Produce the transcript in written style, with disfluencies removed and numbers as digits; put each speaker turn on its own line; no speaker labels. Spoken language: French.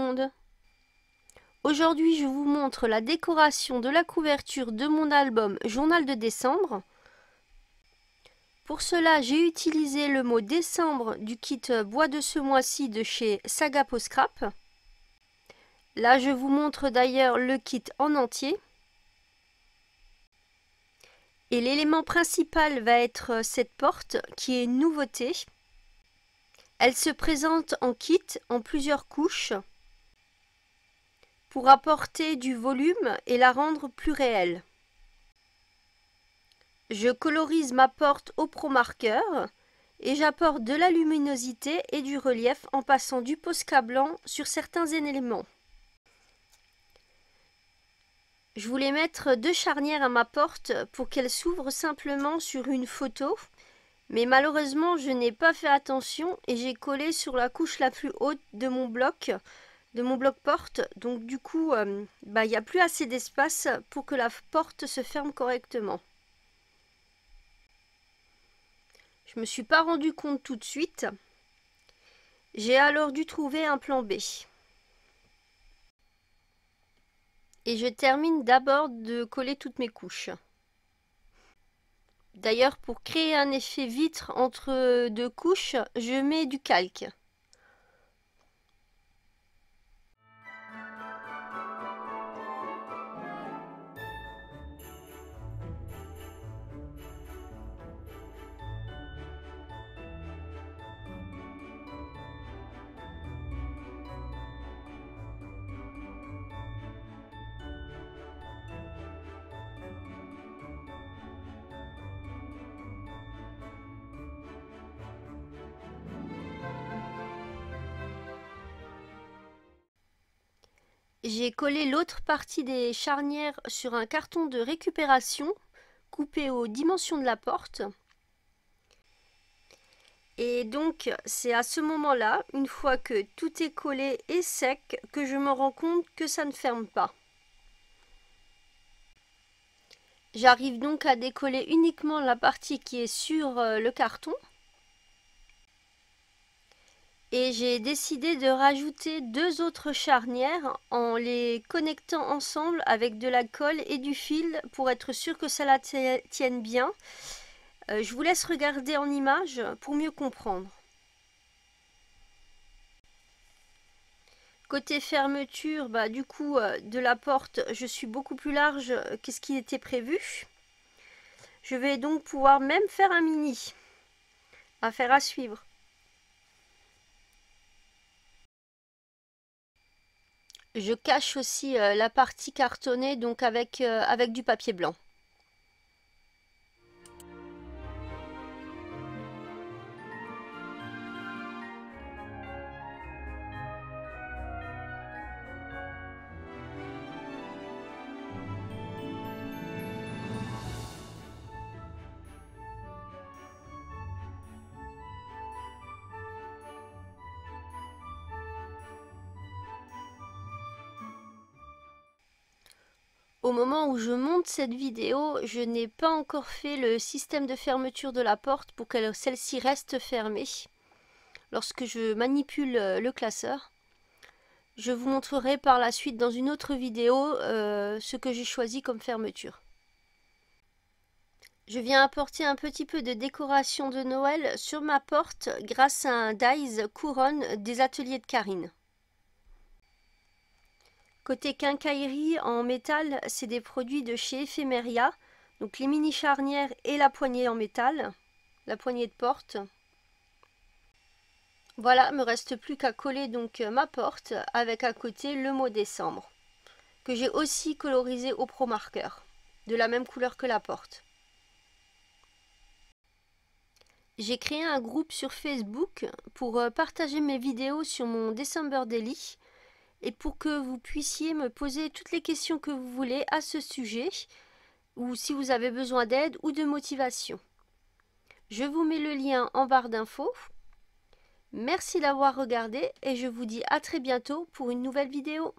monde! Aujourd'hui, je vous montre la décoration de la couverture de mon album Journal de décembre. Pour cela, j'ai utilisé le mot décembre du kit bois de ce mois-ci de chez Saga Peau Scrap. Là, je vous montre d'ailleurs le kit en entier. Et l'élément principal va être cette porte qui est une nouveauté. Elle se présente en kit en plusieurs couches pour apporter du volume et la rendre plus réelle. Je colorise ma porte au Pro Marker et j'apporte de la luminosité et du relief en passant du Posca blanc sur certains éléments. Je voulais mettre 2 charnières à ma porte pour qu'elle s'ouvre simplement sur une photo. Mais malheureusement, je n'ai pas fait attention et j'ai collé sur la couche la plus haute de mon bloc porte. Donc du coup, il n'y a plus assez d'espace pour que la porte se ferme correctement. Je ne me suis pas rendu compte tout de suite. J'ai alors dû trouver un plan B. Et je termine d'abord de coller toutes mes couches. D'ailleurs, pour créer un effet vitre entre 2 couches, je mets du calque. J'ai collé l'autre partie des charnières sur un carton de récupération coupé aux dimensions de la porte. Et donc c'est à ce moment-là, une fois que tout est collé et sec, que je me rends compte que ça ne ferme pas. J'arrive donc à décoller uniquement la partie qui est sur le carton. Et j'ai décidé de rajouter 2 autres charnières en les connectant ensemble avec de la colle et du fil pour être sûr que ça la tienne bien. Je vous laisse regarder en image pour mieux comprendre. Côté fermeture, du coup, de la porte, je suis beaucoup plus large que ce qui était prévu. Je vais donc pouvoir même faire un mini. Affaire à suivre. Je cache aussi la partie cartonnée donc avec du papier blanc. Au moment où je monte cette vidéo, je n'ai pas encore fait le système de fermeture de la porte pour que celle-ci reste fermée. Lorsque je manipule le classeur, je vous montrerai par la suite dans une autre vidéo ce que j'ai choisi comme fermeture. Je viens apporter un petit peu de décoration de Noël sur ma porte grâce à un dies couronne des ateliers de Karine. Côté quincaillerie en métal, c'est des produits de chez Ephemeria, donc les mini charnières et la poignée en métal, la poignée de porte. Voilà, me reste plus qu'à coller donc ma porte avec à côté le mot décembre, que j'ai aussi colorisé au Pro Marker, de la même couleur que la porte. J'ai créé un groupe sur Facebook pour partager mes vidéos sur mon December Daily, et pour que vous puissiez me poser toutes les questions que vous voulez à ce sujet, ou si vous avez besoin d'aide ou de motivation. Je vous mets le lien en barre d'infos. Merci d'avoir regardé et je vous dis à très bientôt pour une nouvelle vidéo.